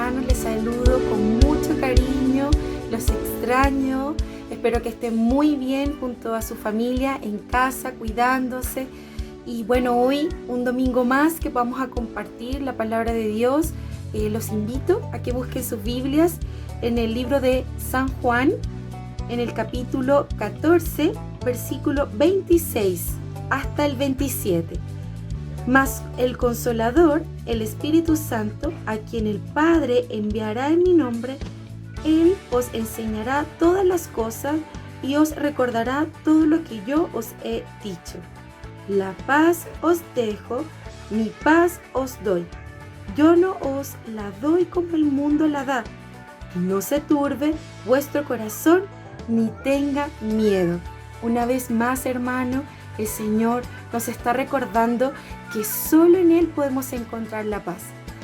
hermanos, les saludo con mucho cariño, los extraño, espero que estén muy bien junto a su familia en casa, cuidándose. Y bueno, hoy un domingo más que vamos a compartir la palabra de Dios. Los invito a que busquen sus Biblias en el libro de San Juan, en el capítulo 14, versículo 26 hasta el 27. Mas el Consolador, el Espíritu Santo, a quien el Padre enviará en mi nombre, Él os enseñará todas las cosas y os recordará todo lo que yo os he dicho. La paz os dejo, mi paz os doy. Yo no os la doy como el mundo la da. No se turbe vuestro corazón ni tenga miedo. Una vez más, hermano, el Señor nos está recordando que solo en Él podemos encontrar la paz.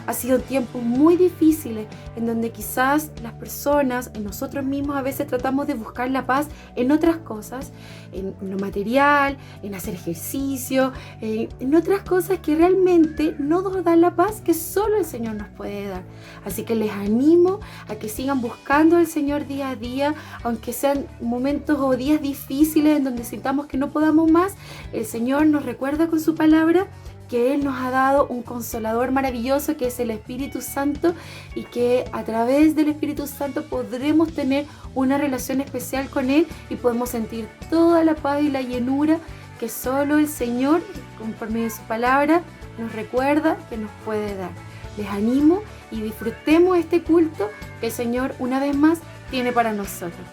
Ha sido tiempos muy difíciles en donde quizás las personas, nosotros mismos a veces tratamos de buscar la paz en otras cosas, en lo material, en hacer ejercicio, en otras cosas que realmente no nos dan la paz que solo el Señor nos puede dar. Así que les animo a que sigan buscando al Señor día a día, aunque sean momentos o días difíciles en donde sintamos que no podamos más. El Señor nos recuerda con su palabra que Él nos ha dado un consolador maravilloso que es el Espíritu Santo, y que a través del Espíritu Santo podremos tener una relación especial con Él y podemos sentir toda la paz y la llenura que solo el Señor, conforme a su palabra, nos recuerda que nos puede dar. Les animo y disfrutemos este culto que el Señor una vez más tiene para nosotros.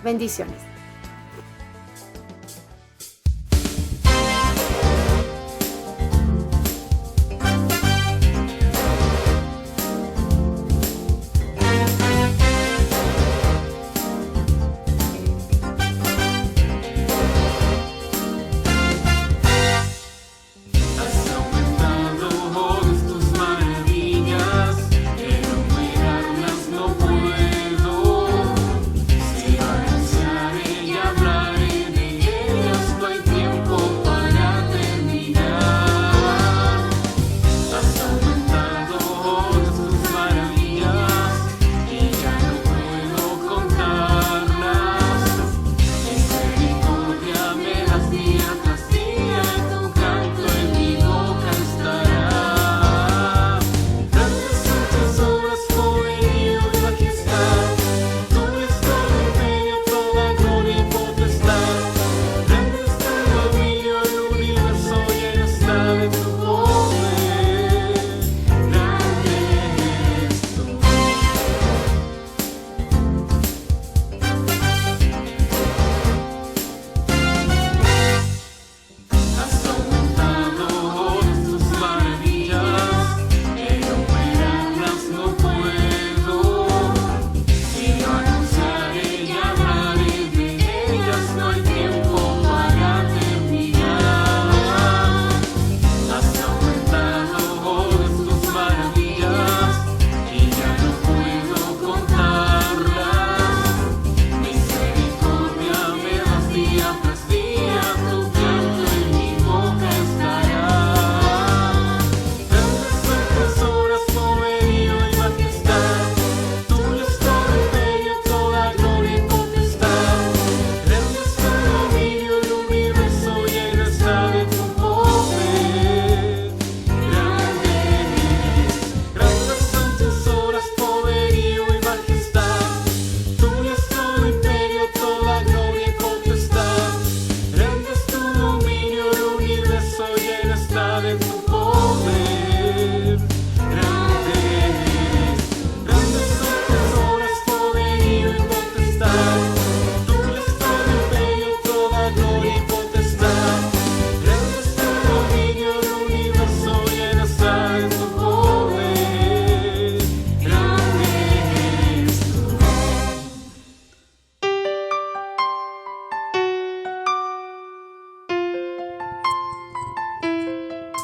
Bendiciones.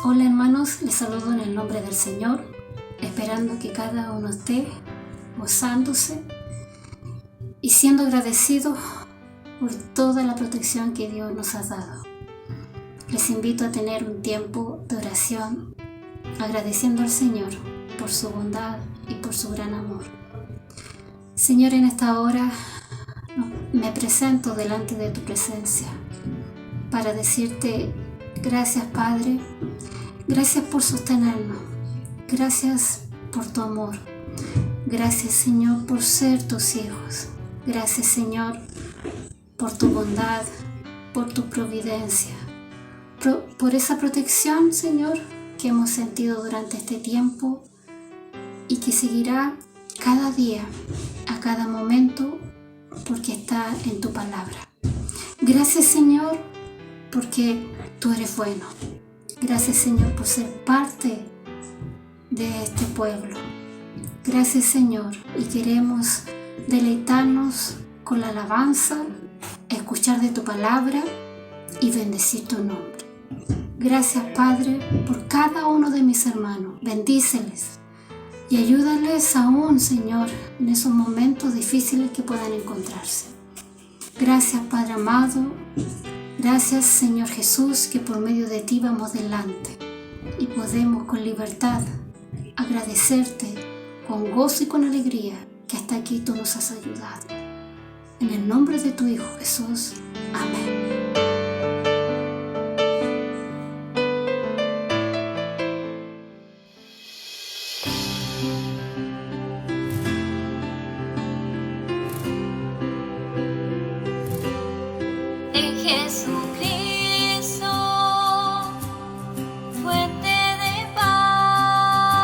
Hola hermanos, les saludo en el nombre del Señor, esperando que cada uno esté gozándose y siendo agradecidos por toda la protección que Dios nos ha dado. Les invito a tener un tiempo de oración, agradeciendo al Señor por su bondad, y por su gran amor. Señor, en esta hora me presento delante de tu presencia para decirte gracias, Padre, gracias por sostenernos, gracias por tu amor, gracias, Señor, por ser tus hijos, gracias, Señor, por tu bondad, por tu providencia, por esa protección, Señor, que hemos sentido durante este tiempo y que seguirá cada día, a cada momento, porque está en tu palabra. Gracias, Señor, porque tú eres bueno. Gracias, Señor, por ser parte de este pueblo. Gracias, Señor, y queremos deleitarnos con la alabanza, escuchar de tu palabra y bendecir tu nombre. Gracias, Padre, por cada uno de mis hermanos. Bendíceles y ayúdales aún, Señor, en esos momentos difíciles que puedan encontrarse. Gracias, Padre amado. Gracias, Señor Jesús, que por medio de ti vamos delante y podemos con libertad agradecerte con gozo y con alegría que hasta aquí tú nos has ayudado. En el nombre de tu Hijo Jesús. Amén. En Jesucristo, fuente de paz,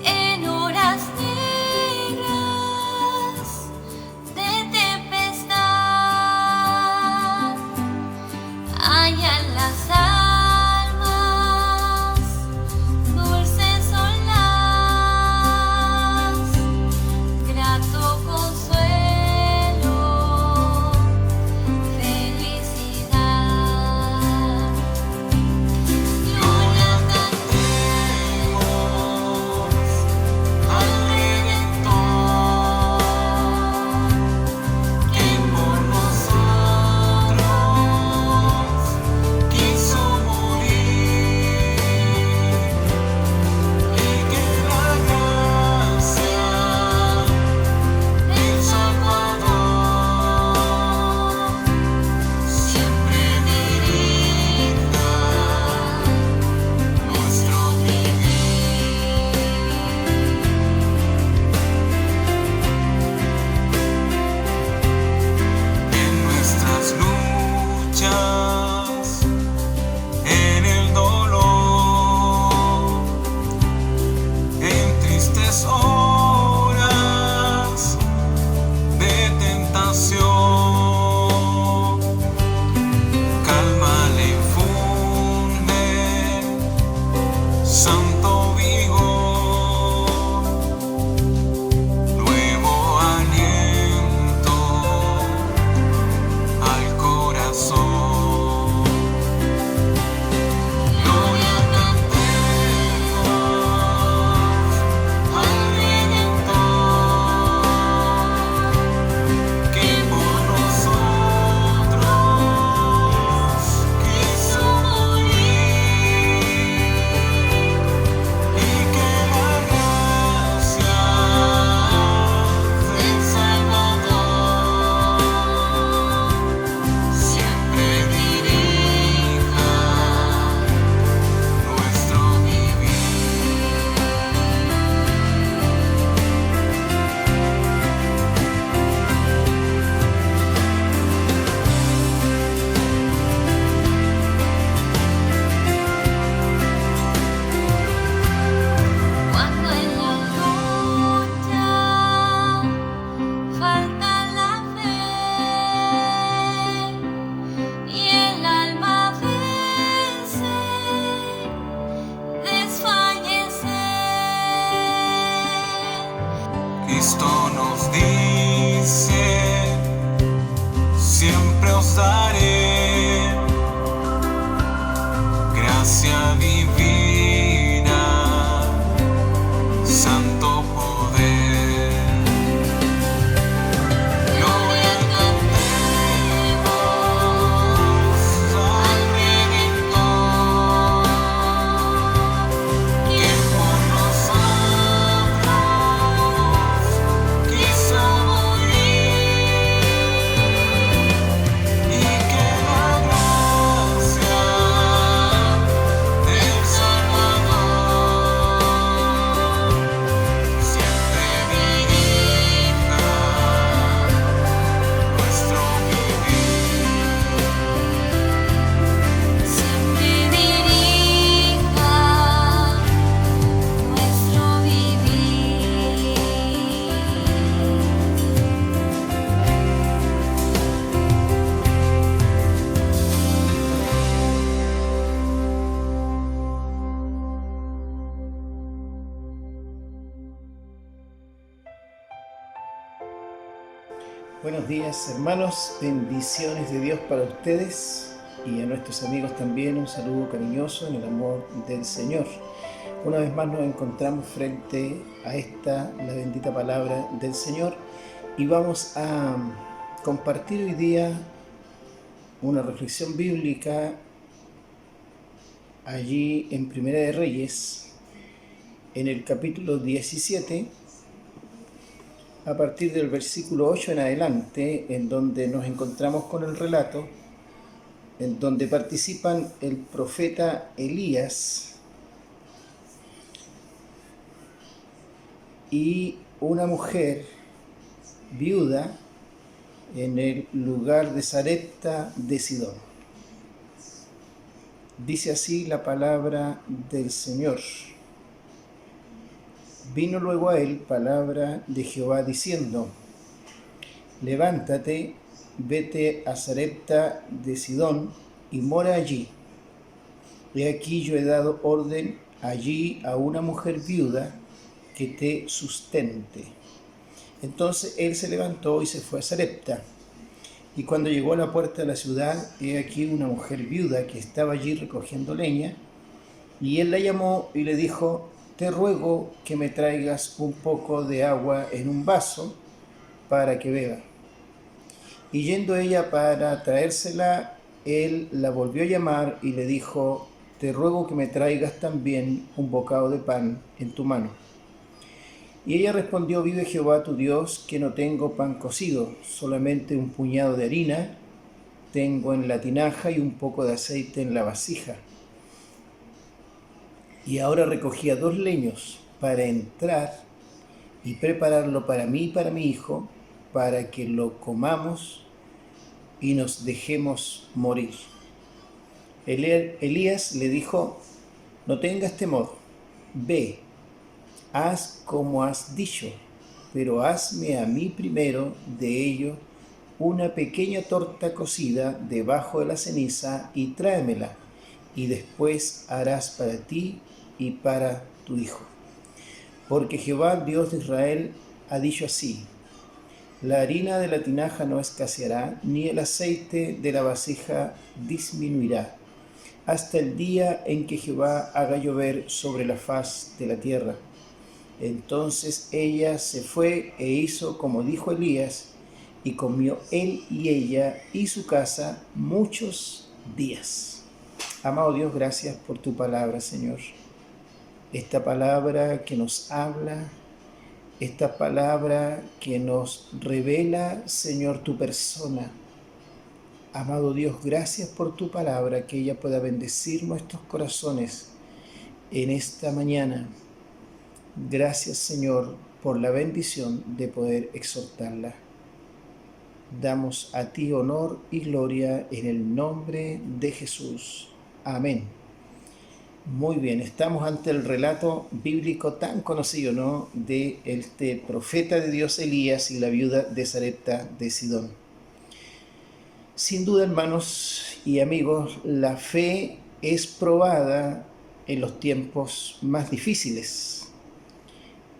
en horas negras de tempestad, Buenos días, hermanos, bendiciones de Dios para ustedes y a nuestros amigos también un saludo cariñoso en el amor del Señor. Una vez más nos encontramos frente a la bendita palabra del Señor y vamos a compartir hoy día una reflexión bíblica allí en Primera de Reyes, en el capítulo 17, a partir del versículo 8 en adelante, en donde nos encontramos con el relato, en donde participan el profeta Elías y una mujer viuda en el lugar de Sarepta de Sidón. Dice así la palabra del Señor. Vino luego a él palabra de Jehová diciendo: levántate, vete a Sarepta de Sidón y mora allí. He aquí yo he dado orden allí a una mujer viuda que te sustente. Entonces él se levantó y se fue a Sarepta. Y cuando llegó a la puerta de la ciudad, he aquí una mujer viuda que estaba allí recogiendo leña. Y él la llamó y le dijo: te ruego que me traigas un poco de agua en un vaso para que beba. Y yendo ella para traérsela, él la volvió a llamar y le dijo: te ruego que me traigas también un bocado de pan en tu mano. Y ella respondió: vive Jehová tu Dios, que no tengo pan cocido, solamente un puñado de harina tengo en la tinaja y un poco de aceite en la vasija. Y ahora recogía 2 leños para entrar y prepararlo para mí y para mi hijo, para que lo comamos y nos dejemos morir. Elías le dijo: no tengas temor, ve, haz como has dicho, pero hazme a mí primero de ello una pequeña torta cocida debajo de la ceniza y tráemela, y después harás para ti y para tu hijo. Porque Jehová, Dios de Israel, ha dicho así: la harina de la tinaja no escaseará, ni el aceite de la vasija disminuirá, hasta el día en que Jehová haga llover sobre la faz de la tierra. Entonces ella se fue e hizo como dijo Elías, y comió él y ella y su casa muchos días. Amado Dios, gracias por tu palabra, Señor. Esta palabra que nos habla, esta palabra que nos revela, Señor, tu persona. Amado Dios, gracias por tu palabra, que ella pueda bendecir nuestros corazones en esta mañana. Gracias, Señor, por la bendición de poder exhortarla. Damos a ti honor y gloria en el nombre de Jesús. Amén. Muy bien, estamos ante el relato bíblico tan conocido, ¿no?, de este profeta de Dios Elías y la viuda de Sarepta de Sidón. Sin duda, hermanos y amigos, la fe es probada en los tiempos más difíciles,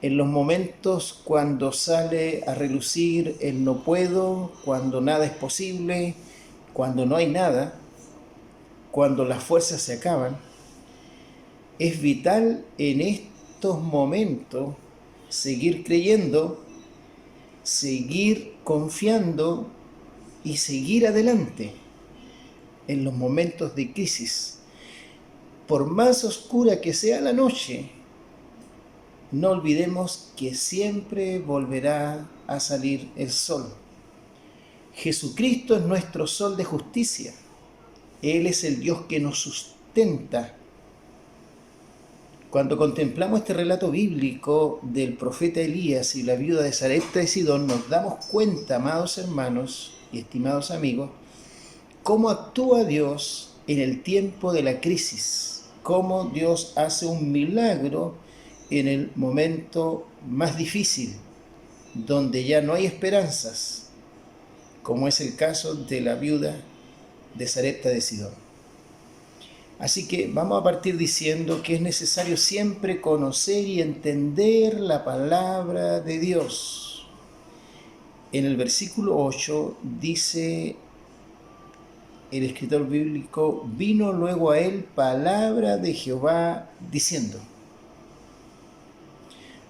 en los momentos cuando sale a relucir el no puedo, cuando nada es posible, cuando no hay nada, cuando las fuerzas se acaban. Es vital en estos momentos seguir creyendo, seguir confiando y seguir adelante en los momentos de crisis. Por más oscura que sea la noche, no olvidemos que siempre volverá a salir el sol. Jesucristo es nuestro sol de justicia. Él es el Dios que nos sustenta. Cuando contemplamos este relato bíblico del profeta Elías y la viuda de Sarepta de Sidón, nos damos cuenta, amados hermanos y estimados amigos, cómo actúa Dios en el tiempo de la crisis, cómo Dios hace un milagro en el momento más difícil, donde ya no hay esperanzas, como es el caso de la viuda de Sarepta de Sidón. Así que vamos a partir diciendo que es necesario siempre conocer y entender la palabra de Dios. en el versículo 8 dice el escritor bíblico: vino luego a él palabra de Jehová diciendo.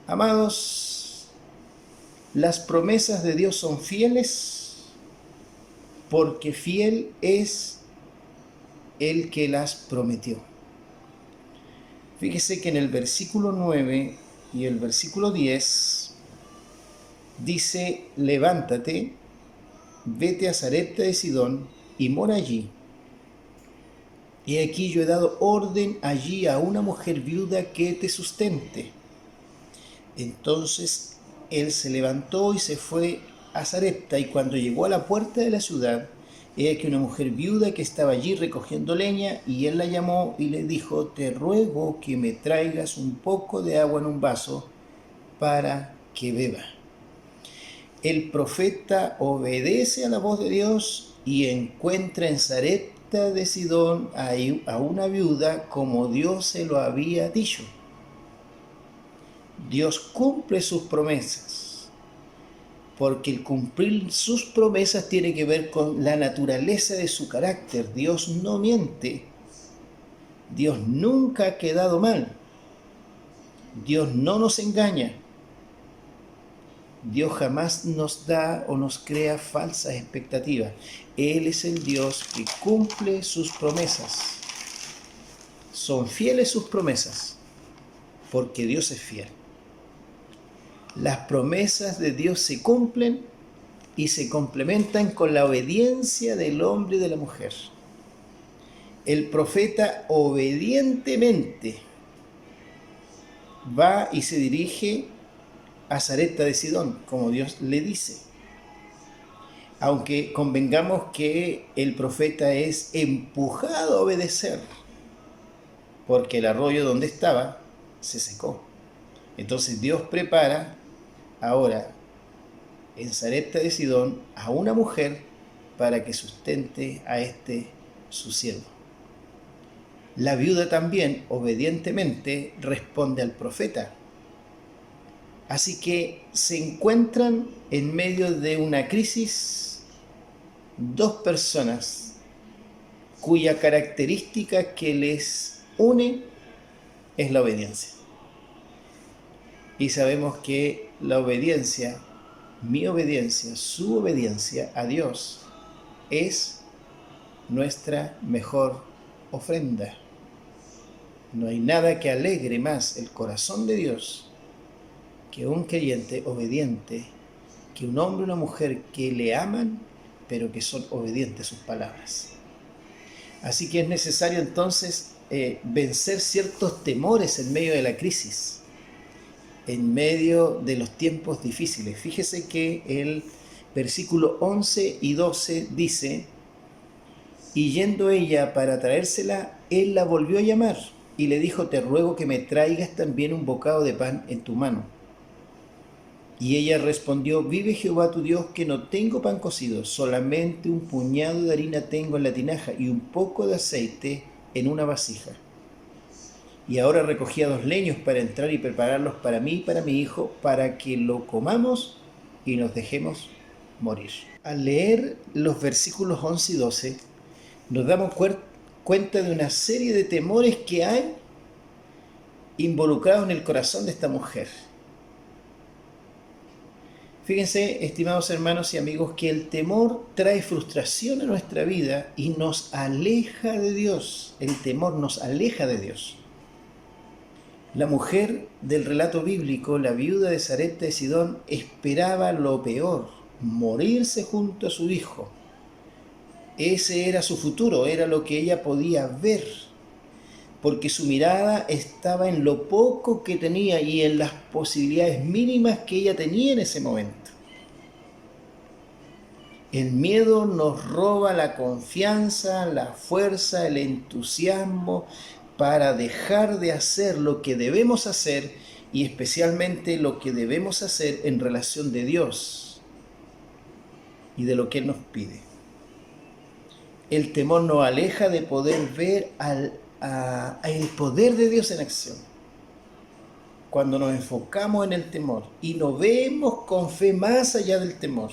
Amados, las promesas de Dios son fieles porque fiel es el que las prometió. Fíjese que en el versículo 9 y el versículo 10 dice: levántate, vete a Sarepta de Sidón y mora allí. Y aquí yo he dado orden allí a una mujer viuda que te sustente. Entonces él se levantó y se fue a Sarepta, y cuando llegó a la puerta de la ciudad, he aquí una mujer viuda que estaba allí recogiendo leña, y él la llamó y le dijo: te ruego que me traigas un poco de agua en un vaso para que beba. El profeta obedece a la voz de Dios y encuentra en Sarepta de Sidón a una viuda como Dios se lo había dicho. Dios cumple sus promesas, porque el cumplir sus promesas tiene que ver con la naturaleza de su carácter. Dios no miente, Dios nunca ha quedado mal, Dios no nos engaña, Dios jamás nos da o nos crea falsas expectativas. Él es el Dios que cumple sus promesas. Son fieles sus promesas, porque Dios es fiel. Las promesas de Dios se cumplen y se complementan con la obediencia del hombre y de la mujer. El profeta obedientemente va y se dirige a Sarepta de Sidón, como Dios le dice. Aunque convengamos que el profeta es empujado a obedecer, porque el arroyo donde estaba se secó. Entonces Dios prepara ahora en Sarepta de Sidón a una mujer para que sustente a su siervo. La viuda también obedientemente responde al profeta. Así que se encuentran en medio de una crisis dos personas cuya característica que les une es la obediencia. Y sabemos que la obediencia, mi obediencia, su obediencia a Dios es nuestra mejor ofrenda. No hay nada que alegre más el corazón de Dios que un creyente obediente, que un hombre o una mujer que le aman, pero que son obedientes a sus palabras. Así que es necesario entonces vencer ciertos temores en medio de la crisis, en medio de los tiempos difíciles. Fíjese que el versículo 11 y 12 dice: y yendo ella para traérsela, él la volvió a llamar y le dijo: te ruego que me traigas también un bocado de pan en tu mano. Y ella respondió: vive Jehová tu Dios que no tengo pan cocido, solamente un puñado de harina tengo en la tinaja y un poco de aceite en una vasija. Y ahora recogía 2 leños para entrar y prepararlos para mí y para mi hijo, para que lo comamos y nos dejemos morir. Al leer los versículos 11 y 12, nos damos cuenta de una serie de temores que hay involucrados en el corazón de esta mujer. Fíjense, estimados hermanos y amigos, que el temor trae frustración a nuestra vida y nos aleja de Dios. El temor nos aleja de Dios. La mujer del relato bíblico, la viuda de Sarepta de Sidón, esperaba lo peor: morirse junto a su hijo. Ese era su futuro, era lo que ella podía ver, porque su mirada estaba en lo poco que tenía y en las posibilidades mínimas que ella tenía en ese momento. El miedo nos roba la confianza, la fuerza, el entusiasmo para dejar de hacer lo que debemos hacer, y especialmente lo que debemos hacer en relación de Dios y de lo que Él nos pide. El temor nos aleja de poder ver el poder de Dios en acción. Cuando nos enfocamos en el temor y no vemos con fe más allá del temor,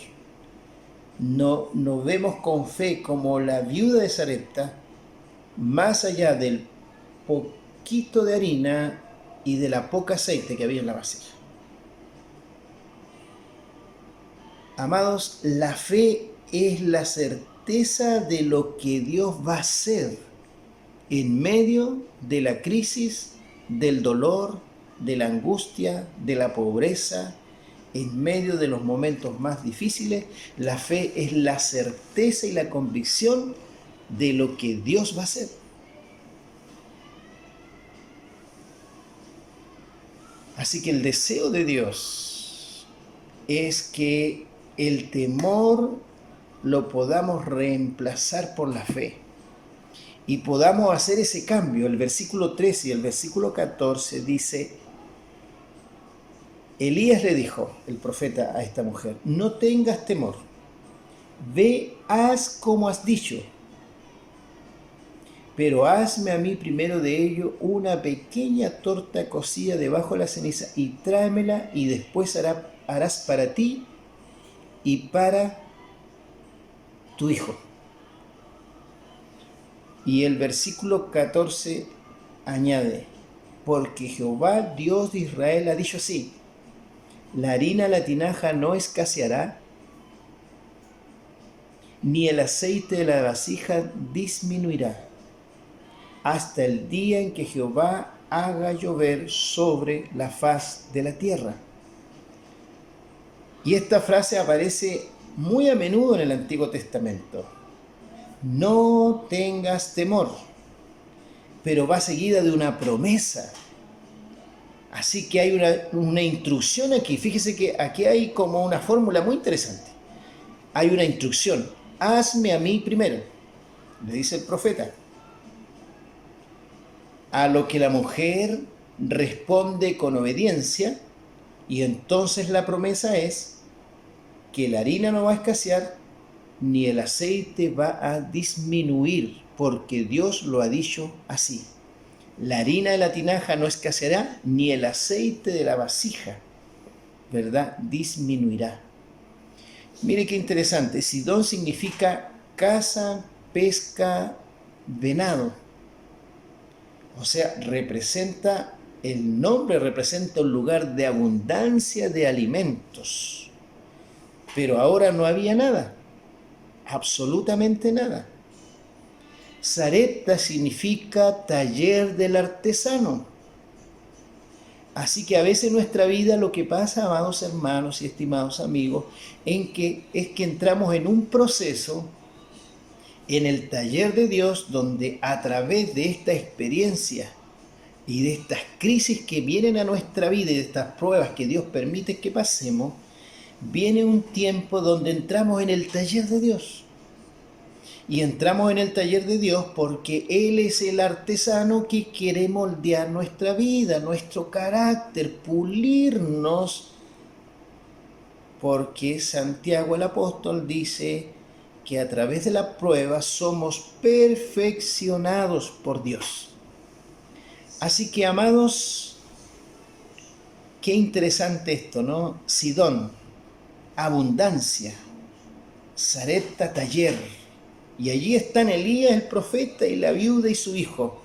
nos vemos con fe como la viuda de Sarepta, más allá del poquito de harina y de la poca aceite que había en la vasija. Amados, la fe es la certeza de lo que Dios va a hacer en medio de la crisis, del dolor, de la angustia, de la pobreza, en medio de los momentos más difíciles. La fe es la certeza y la convicción de lo que Dios va a hacer. Así que el deseo de Dios es que el temor lo podamos reemplazar por la fe y podamos hacer ese cambio. El versículo 13 y el versículo 14 dice: Elías le dijo, el profeta, a esta mujer: no tengas temor, ve, haz como has dicho, pero hazme a mí primero de ello una pequeña torta cocida debajo de la ceniza y tráemela, y después harás para ti y para tu hijo. Y el versículo 14 añade: porque Jehová, Dios de Israel, ha dicho así: la harina de la tinaja no escaseará, ni el aceite de la vasija disminuirá, hasta el día en que Jehová haga llover sobre la faz de la tierra. Y esta frase aparece muy a menudo en el Antiguo Testamento. No tengas temor, pero va seguida de una promesa. Así que hay una instrucción aquí. Fíjese que aquí hay como una fórmula muy interesante. Hay una instrucción: hazme a mí primero, le dice el profeta. A lo que la mujer responde con obediencia, y entonces la promesa es que la harina no va a escasear, ni el aceite va a disminuir, porque Dios lo ha dicho así. La harina de la tinaja no escaseará, ni el aceite de la vasija, ¿verdad?, disminuirá. Mire qué interesante. Sidón significa caza, pesca, venado. O sea, el nombre representa un lugar de abundancia de alimentos. Pero ahora no había nada, absolutamente nada. Sarepta significa taller del artesano. Así que a veces en nuestra vida lo que pasa, amados hermanos y estimados amigos, es que entramos en un proceso en el taller de Dios, donde a través de esta experiencia y de estas crisis que vienen a nuestra vida y de estas pruebas que Dios permite que pasemos, viene un tiempo donde entramos en el taller de Dios. Y entramos en el taller de Dios porque Él es el artesano que quiere moldear nuestra vida, nuestro carácter, pulirnos, porque Santiago el apóstol dice que a través de la prueba somos perfeccionados por Dios. Así que, amados, qué interesante esto, ¿no? Sidón, abundancia; Sarepta, taller. Y allí están Elías el profeta y la viuda y su hijo,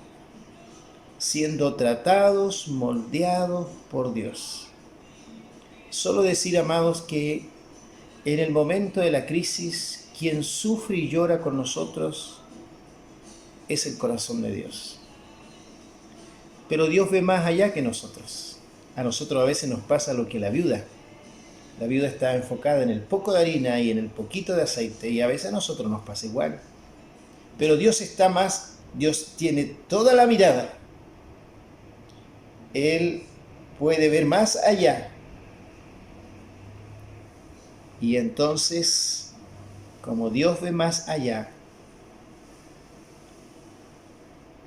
siendo tratados, moldeados por Dios. Solo decir, amados, que en el momento de la crisis, quien sufre y llora con nosotros es el corazón de Dios. Pero Dios ve más allá que nosotros. A nosotros a veces nos pasa lo que la viuda. La viuda está enfocada en el poco de harina y en el poquito de aceite, y a veces a nosotros nos pasa igual. Pero Dios Dios tiene toda la mirada. Él puede ver más allá. Y entonces, como Dios ve más allá,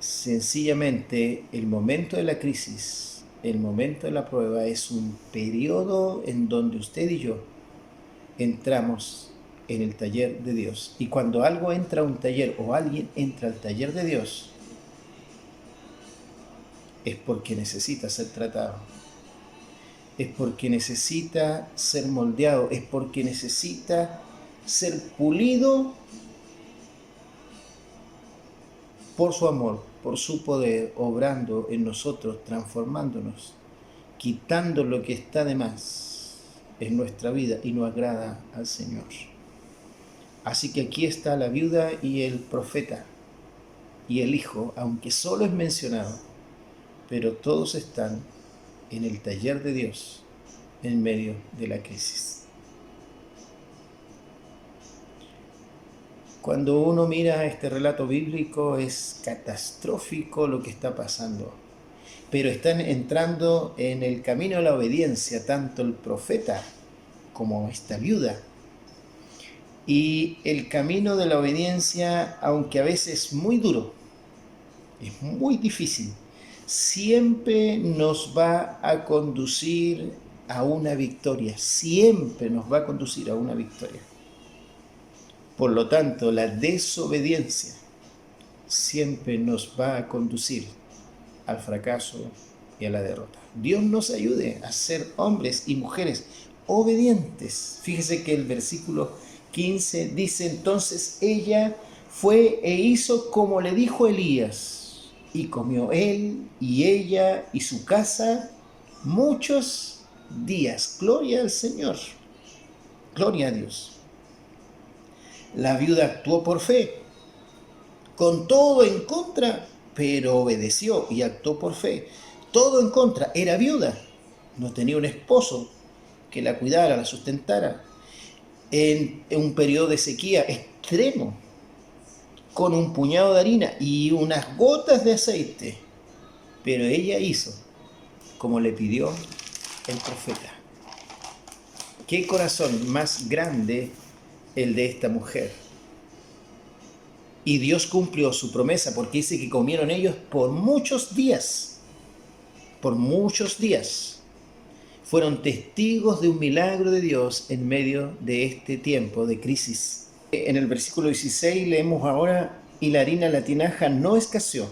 sencillamente el momento de la crisis, el momento de la prueba, es un periodo en donde usted y yo entramos en el taller de Dios. Y cuando algo entra a un taller, o alguien entra al taller de Dios, es porque necesita ser tratado, es porque necesita ser moldeado, es porque necesita ser pulido por su amor, por su poder, obrando en nosotros, transformándonos, quitando lo que está de más en nuestra vida y no agrada al Señor. Así que aquí está la viuda y el profeta y el hijo, aunque solo es mencionado, pero todos están en el taller de Dios en medio de la crisis. Cuando uno mira este relato bíblico es catastrófico lo que está pasando, pero están entrando en el camino de la obediencia tanto el profeta como esta viuda. Y el camino de la obediencia, aunque a veces es muy duro, es muy difícil, siempre nos va a conducir a una victoria, siempre nos va a conducir a una victoria. Por lo tanto, la desobediencia siempre nos va a conducir al fracaso y a la derrota. Dios nos ayude a ser hombres y mujeres obedientes. Fíjese que el versículo 15 dice: entonces ella fue e hizo como le dijo Elías, y comió él y ella y su casa muchos días. Gloria al Señor, gloria a Dios. La viuda actuó por fe, con todo en contra, pero obedeció y actuó por fe. Todo en contra, era viuda, no tenía un esposo que la cuidara, la sustentara, en un periodo de sequía extremo, con un puñado de harina y unas gotas de aceite, pero ella hizo como le pidió el profeta. ¿Qué corazón más grande el de esta mujer? Y Dios cumplió su promesa, porque dice que comieron ellos por muchos días. Por muchos días. Fueron testigos de un milagro de Dios en medio de este tiempo de crisis. En el versículo 16 leemos ahora: y la harina en la tinaja no escaseó,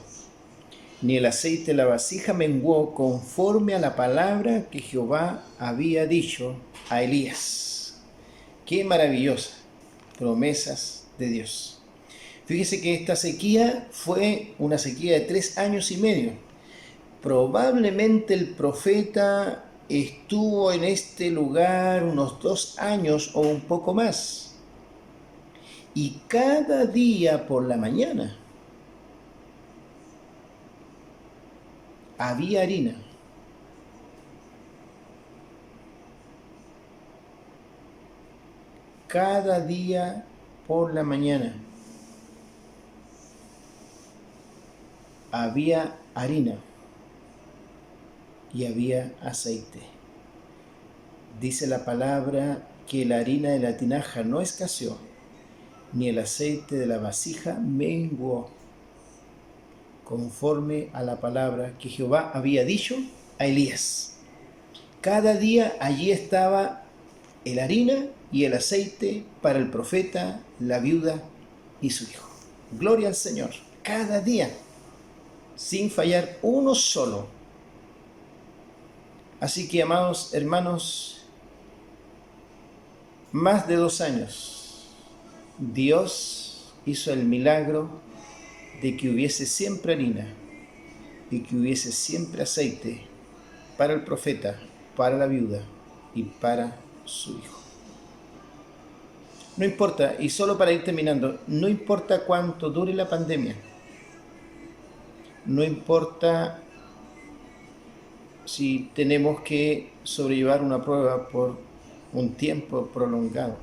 ni el aceite en la vasija menguó, conforme a la palabra que Jehová había dicho a Elías. ¡Qué maravillosa! Promesas de Dios. Fíjese que esta sequía fue una sequía de 3 años y medio. Probablemente el profeta estuvo en este lugar unos 2 años o un poco más. Y cada día por la mañana había harina. Cada día por la mañana había harina y había aceite. Dice la palabra que la harina de la tinaja no escaseó, ni el aceite de la vasija menguó, conforme a la palabra que Jehová había dicho a Elías. Cada día allí estaba el harina y el aceite para el profeta, la viuda y su hijo. Gloria al Señor. Cada día, sin fallar uno solo. Así que, amados hermanos, más de 2 años, Dios hizo el milagro de que hubiese siempre harina y que hubiese siempre aceite para el profeta, para la viuda y para su hijo. No importa, y solo para ir terminando, no importa cuánto dure la pandemia, no importa si tenemos que sobrellevar una prueba por un tiempo prolongado.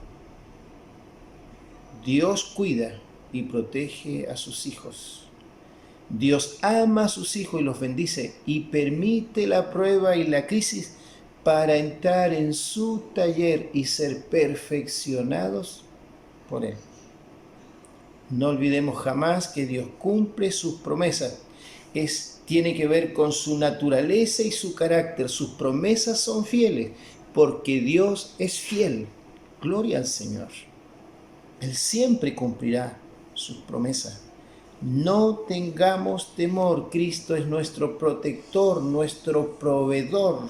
Dios cuida y protege a sus hijos. Dios ama a sus hijos y los bendice y permite la prueba y la crisis para entrar en su taller y ser perfeccionados por Él. No olvidemos jamás que Dios cumple sus promesas. Tiene que ver con su naturaleza y su carácter. Sus promesas son fieles porque Dios es fiel. Gloria al Señor. Él siempre cumplirá sus promesas. No tengamos temor. Cristo es nuestro protector, nuestro proveedor.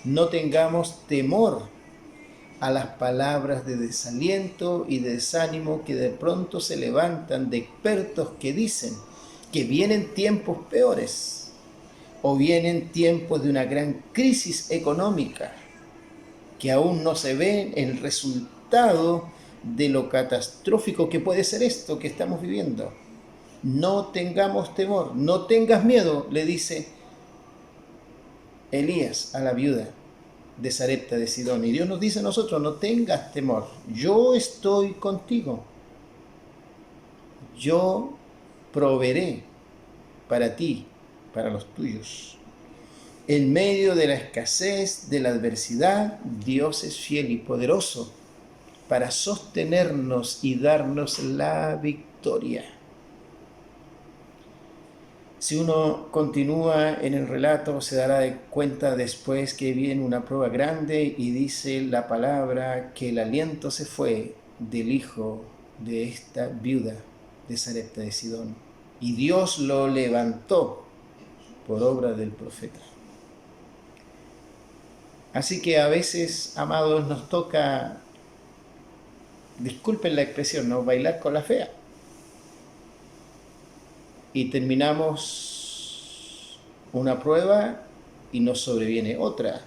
No tengamos temor. a las palabras de desaliento y de desánimo que de pronto se levantan de expertos que dicen que vienen tiempos peores o vienen tiempos de una gran crisis económica, que aún no se ve el resultado de lo catastrófico que puede ser esto que estamos viviendo. No tengamos temor, no tengas miedo, le dice Elías a la viuda de Sarepta de Sidón. Y Dios nos dice a nosotros, no tengas temor, yo estoy contigo. Yo proveeré para ti, para los tuyos. En medio de la escasez, de la adversidad, Dios es fiel y poderoso para sostenernos y darnos la victoria. Si uno continúa en el relato, se dará cuenta después que viene una prueba grande y dice la palabra que el aliento se fue del hijo de esta viuda de Sarepta de Sidón. Y Dios lo levantó por obra del profeta. Así que a veces, amados, nos toca, disculpen la expresión, ¿no?, bailar con la fea. Y terminamos una prueba y nos sobreviene otra.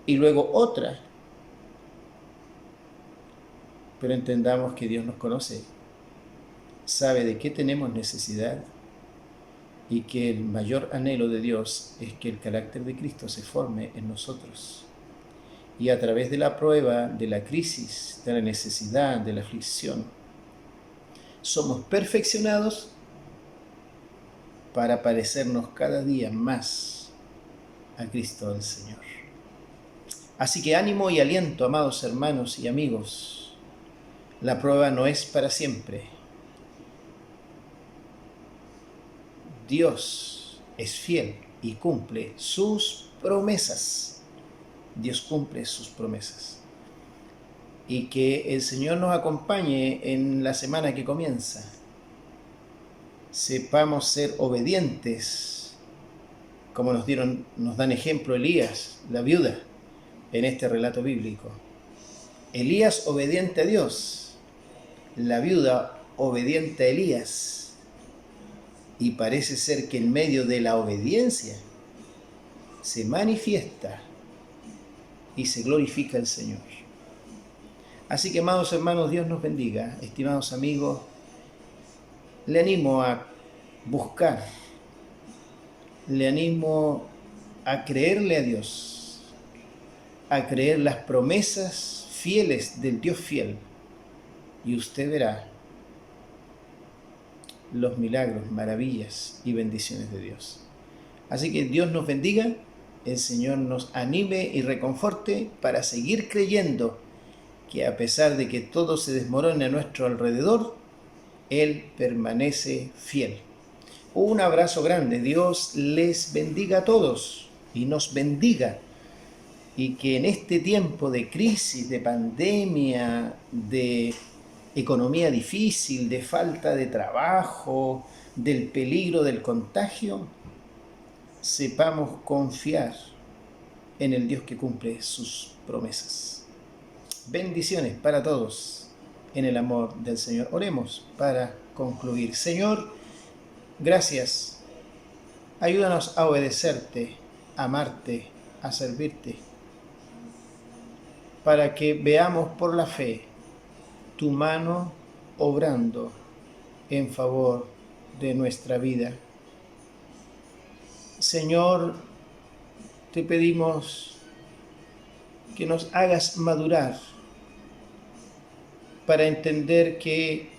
Y luego otra. Pero entendamos que Dios nos conoce, sabe de qué tenemos necesidad y que el mayor anhelo de Dios es que el carácter de Cristo se forme en nosotros. Y a través de la prueba, de la crisis, de la necesidad, de la aflicción, somos perfeccionados para parecernos cada día más a Cristo el Señor. Así que ánimo y aliento, amados hermanos y amigos. La prueba no es para siempre. Dios es fiel y cumple sus promesas. Dios cumple sus promesas. Y que el Señor nos acompañe en la semana que comienza. Sepamos ser obedientes, como nos dan ejemplo Elías, la viuda, en este relato bíblico. Elías obediente a Dios, la viuda obediente a Elías. Y parece ser que en medio de la obediencia se manifiesta y se glorifica el Señor. Así que, amados hermanos, Dios nos bendiga. Estimados amigos, le animo a buscar, le animo a creerle a Dios, a creer las promesas fieles del Dios fiel, y usted verá los milagros, maravillas y bendiciones de Dios. Así que Dios nos bendiga, el Señor nos anime y reconforte para seguir creyendo que a pesar de que todo se desmorone a nuestro alrededor, Él permanece fiel. Un abrazo grande. Dios les bendiga a todos y nos bendiga. Y que en este tiempo de crisis, de pandemia, de economía difícil, de falta de trabajo, del peligro del contagio, sepamos confiar en el Dios que cumple sus promesas. Bendiciones para todos en el amor del Señor. Oremos para concluir. Señor, gracias. Ayúdanos a obedecerte, a amarte, a servirte, para que veamos por la fe tu mano obrando en favor de nuestra vida. Señor, te pedimos que nos hagas madurar para entender que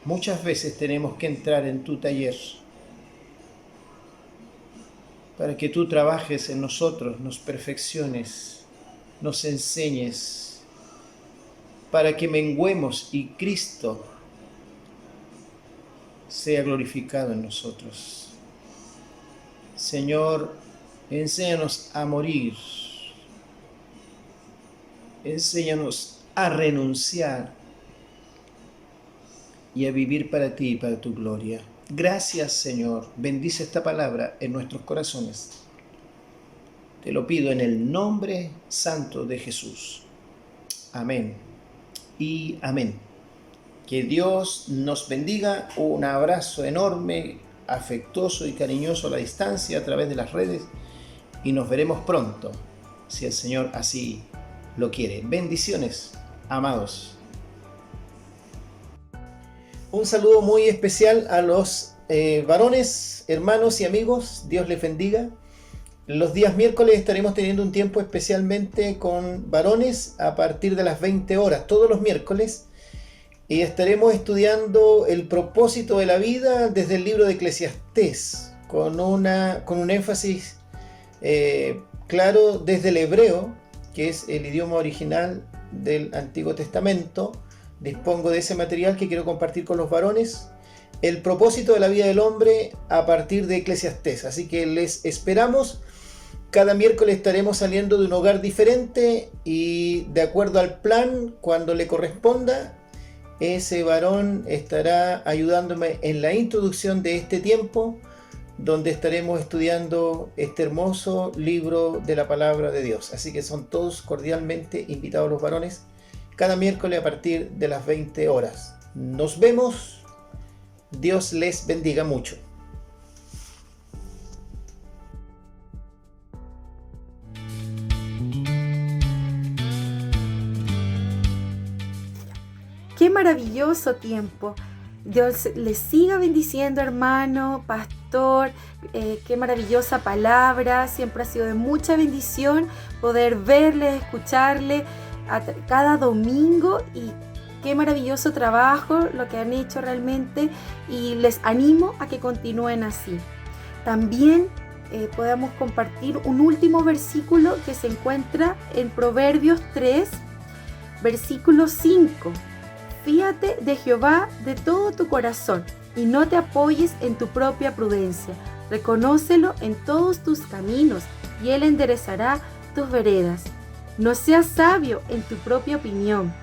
muchas veces tenemos que entrar en tu taller para que tú trabajes en nosotros, nos perfecciones, nos enseñes, para que menguemos y Cristo sea glorificado en nosotros. Señor, enséñanos a morir, enséñanos a renunciar y a vivir para ti y para tu gloria. Gracias, Señor. Bendice esta palabra en nuestros corazones. Te lo pido en el nombre santo de Jesús. Amén y amén. Que Dios nos bendiga. Un abrazo enorme, afectuoso y cariñoso a la distancia a través de las redes y nos veremos pronto, si el Señor así lo quiere. Bendiciones, amados. Un saludo muy especial a los varones, hermanos y amigos. Dios les bendiga. Los días miércoles estaremos teniendo un tiempo especialmente con varones a partir de las 20 horas, todos los miércoles. Y estaremos estudiando el propósito de la vida desde el libro de Eclesiastés, con un énfasis claro desde el hebreo, que es el idioma original del Antiguo Testamento. Dispongo de ese material que quiero compartir con los varones. El propósito de la vida del hombre a partir de Eclesiastés. Así que les esperamos. Cada miércoles estaremos saliendo de un hogar diferente y de acuerdo al plan, cuando le corresponda, ese varón estará ayudándome en la introducción de este tiempo, donde estaremos estudiando este hermoso libro de la palabra de Dios. Así que son todos cordialmente invitados los varones cada miércoles a partir de las 20 horas. Nos vemos. Dios les bendiga mucho. Qué maravilloso tiempo. Dios les siga bendiciendo, hermano, pastor. Qué maravillosa palabra. Siempre ha sido de mucha bendición poder verle, escucharle cada domingo. Y qué maravilloso trabajo lo que han hecho realmente. Y les animo a que continúen así. También podamos compartir un último versículo que se encuentra en Proverbios 3, versículo 5. Fíate de Jehová de todo tu corazón y no te apoyes en tu propia prudencia. Reconócelo en todos tus caminos y Él enderezará tus veredas. No seas sabio en tu propia opinión.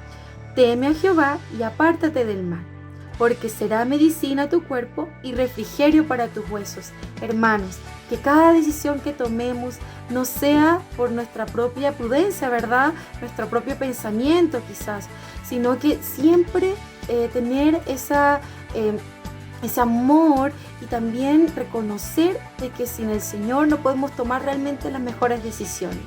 Teme a Jehová y apártate del mal, porque será medicina a tu cuerpo y refrigerio para tus huesos. Hermanos, que cada decisión que tomemos no sea por nuestra propia prudencia, ¿verdad? Nuestro propio pensamiento quizás, sino que siempre tener ese amor y también reconocer de que sin el Señor no podemos tomar realmente las mejores decisiones.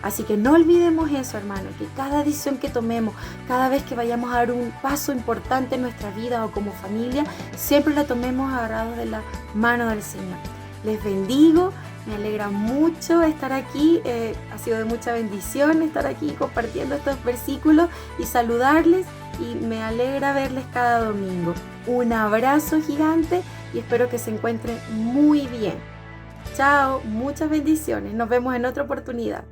Así que no olvidemos eso, hermano, que cada decisión que tomemos, cada vez que vayamos a dar un paso importante en nuestra vida o como familia, siempre la tomemos agarrados de la mano del Señor. Les bendigo, me alegra mucho estar aquí, ha sido de mucha bendición estar aquí compartiendo estos versículos y saludarles, y me alegra verles cada domingo. Un abrazo gigante y espero que se encuentren muy bien. Chao, muchas bendiciones, nos vemos en otra oportunidad.